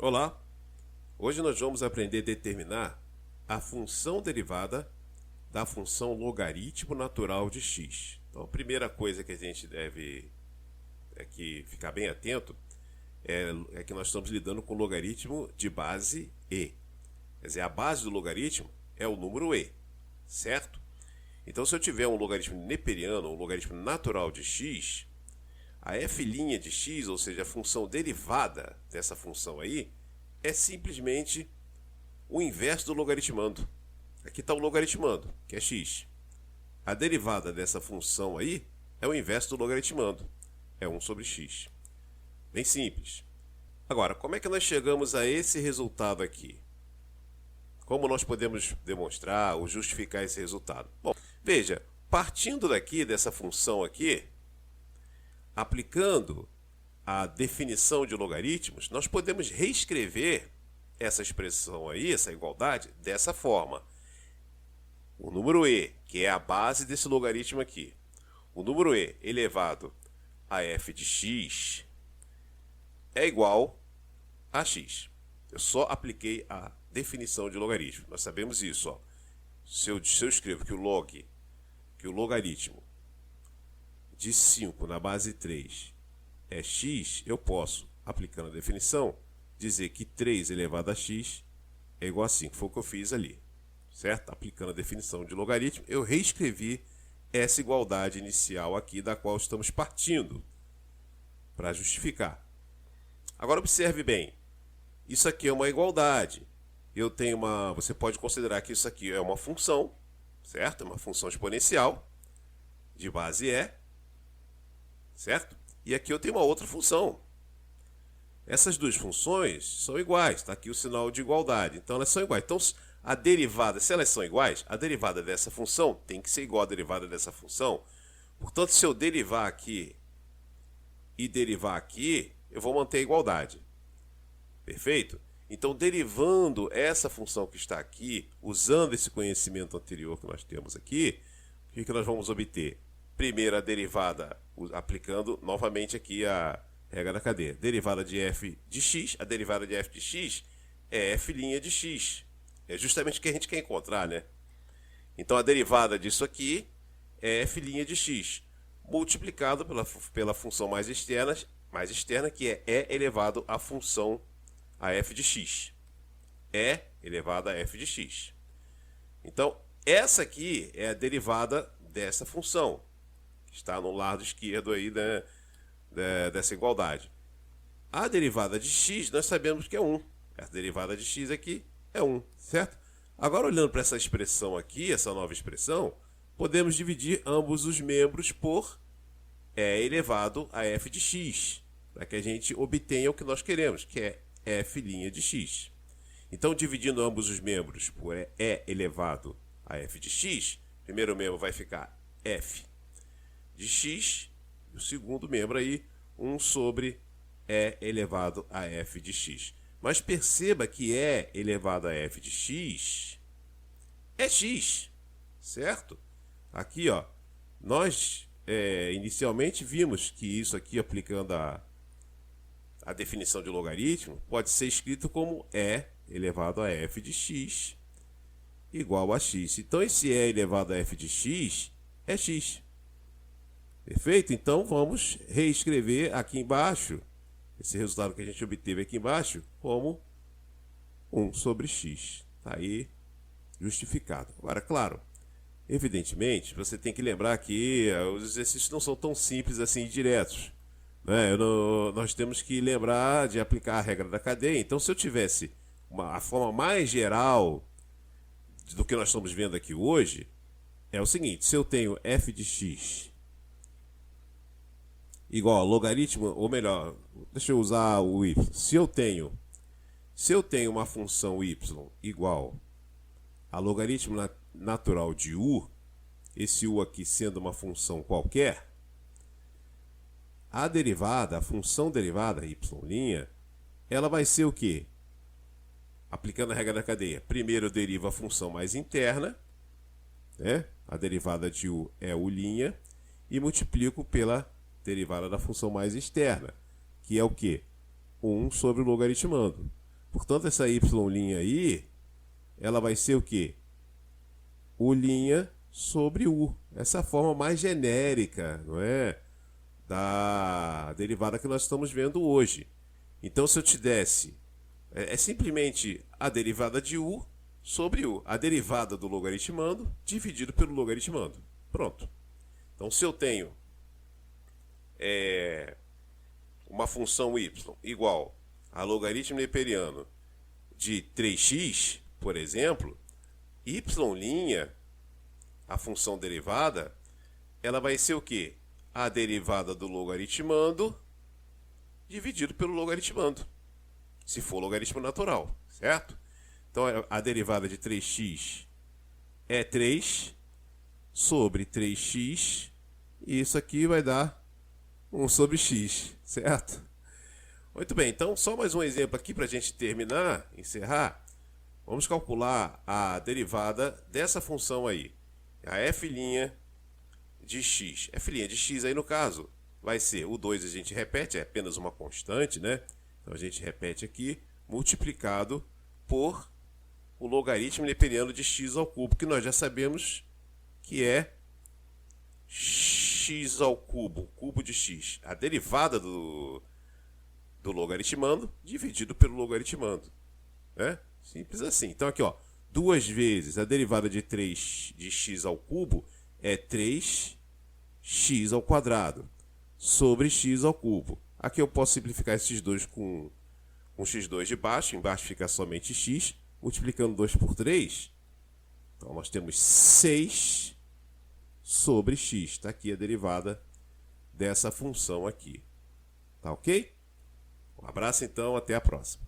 Olá, hoje nós vamos aprender a determinar a função derivada da função logaritmo natural de x. Então, a primeira coisa que a gente deve aqui ficar bem atento é que nós estamos lidando com logaritmo de base e. Quer dizer, a base do logaritmo é o número e, certo? Então, se eu tiver um logaritmo neperiano, um logaritmo natural de x, a f' de x, ou seja, a função derivada dessa função aí, é simplesmente o inverso do logaritmando. Aqui está o logaritmando, que é x. A derivada dessa função aí é o inverso do logaritmando, é 1 sobre x. Bem simples. Agora, como é que nós chegamos a esse resultado aqui? Como nós podemos demonstrar ou justificar esse resultado? Bom, veja, partindo daqui dessa função aqui, aplicando a definição de logaritmos, nós podemos reescrever essa expressão aí, essa igualdade, dessa forma. O número e, que é a base desse logaritmo aqui, o número e elevado a f de x é igual a x. Eu só apliquei a definição de logaritmo. Nós sabemos isso. Ó. Se eu escrevo que o logaritmo de 5 na base 3 é x, eu posso, aplicando a definição, dizer que 3 elevado a x é igual a 5. Foi o que eu fiz ali. Certo? Aplicando a definição de logaritmo, eu reescrevi essa igualdade inicial aqui da qual estamos partindo para justificar. Agora observe bem. Isso aqui é uma igualdade. Você pode considerar que isso aqui é uma função, certo? É uma função exponencial de base e, certo? E aqui eu tenho uma outra função. Essas duas funções são iguais, está aqui o sinal de igualdade. Então elas são iguais. Então a derivada, se elas são iguais, a derivada dessa função tem que ser igual à derivada dessa função. Portanto, se eu derivar aqui e derivar aqui, eu vou manter a igualdade. Perfeito? Então, derivando essa função que está aqui, usando esse conhecimento anterior que nós temos aqui, o que nós vamos obter? Primeiro, a derivada, aplicando novamente aqui a regra da cadeia. Derivada de f de x, a derivada de f de x é f' de x. É justamente o que a gente quer encontrar, né? Então, a derivada disso aqui é f' de x, multiplicado pela função mais externa, que é e elevado à função a f de x. E elevado a f de x. Então, essa aqui é a derivada dessa função, que está no lado esquerdo aí dessa igualdade. A derivada de x, nós sabemos que é 1. A derivada de x aqui é 1, certo? Agora, olhando para essa expressão aqui, essa nova expressão, podemos dividir ambos os membros por e elevado a f de x, para que a gente obtenha o que nós queremos, que é f' de x. Então, dividindo ambos os membros por e elevado a f de x, o primeiro membro vai ficar f de x, e o segundo membro aí, 1 sobre e elevado a f de x. Mas perceba que e elevado a f de x é x, certo? Aqui, ó, nós inicialmente vimos que isso aqui, aplicando a definição de logaritmo, pode ser escrito como e elevado a f de x igual a x. Então, esse e elevado a f de x é x. Perfeito? Então, vamos reescrever aqui embaixo, esse resultado que a gente obteve aqui embaixo, como 1 sobre x. Está aí justificado. Agora, claro, evidentemente, você tem que lembrar que os exercícios não são tão simples assim e diretos. Nós temos que lembrar de aplicar a regra da cadeia. Então, se eu tivesse a forma mais geral do que nós estamos vendo aqui hoje, é o seguinte: se eu tenho f de x igual a logaritmo, ou melhor, deixa eu usar o y. Se eu tenho uma função y igual a logaritmo natural de u, esse u aqui sendo uma função qualquer, a derivada, a função derivada, y', ela vai ser o quê? Aplicando a regra da cadeia. Primeiro eu derivo a função mais interna, né? A derivada de u é u', e multiplico pela derivada da função mais externa, que é o quê? 1 sobre o logaritmando. Portanto, essa y' aí, ela vai ser o quê? U' sobre U. Essa forma mais genérica, não é? Da derivada que nós estamos vendo hoje. Então, se eu te desse, é simplesmente a derivada de U sobre U. A derivada do logaritmando dividido pelo logaritmando. Pronto. Então, se eu tenho uma função y igual a logaritmo neperiano de 3x, por exemplo, y', a função derivada, ela vai ser o quê? A derivada do logaritmando dividido pelo logaritmando, se for logaritmo natural, certo? Então, a derivada de 3x é 3 sobre 3x, e isso aqui vai dar 1 sobre x, certo? Muito bem, então só mais um exemplo aqui para a gente terminar, encerrar. Vamos calcular a derivada dessa função aí, a f' de x. F' de x aí no caso vai ser, o 2 a gente repete, é apenas uma constante, né? Então a gente repete aqui, multiplicado por o logaritmo neperiano de x ao cubo, que nós já sabemos que é x ao cubo, cubo de x. A derivada do logaritmando dividido pelo logaritmando, né? Simples assim. Então aqui, ó, 2 vezes a derivada de 3 de x ao cubo é 3x ao quadrado sobre x ao cubo. Aqui eu posso simplificar esses dois com x2 de baixo, embaixo fica somente x, multiplicando 2 por 3, então nós temos 6 sobre x. Está aqui a derivada dessa função aqui. Tá ok? Um abraço então, até a próxima.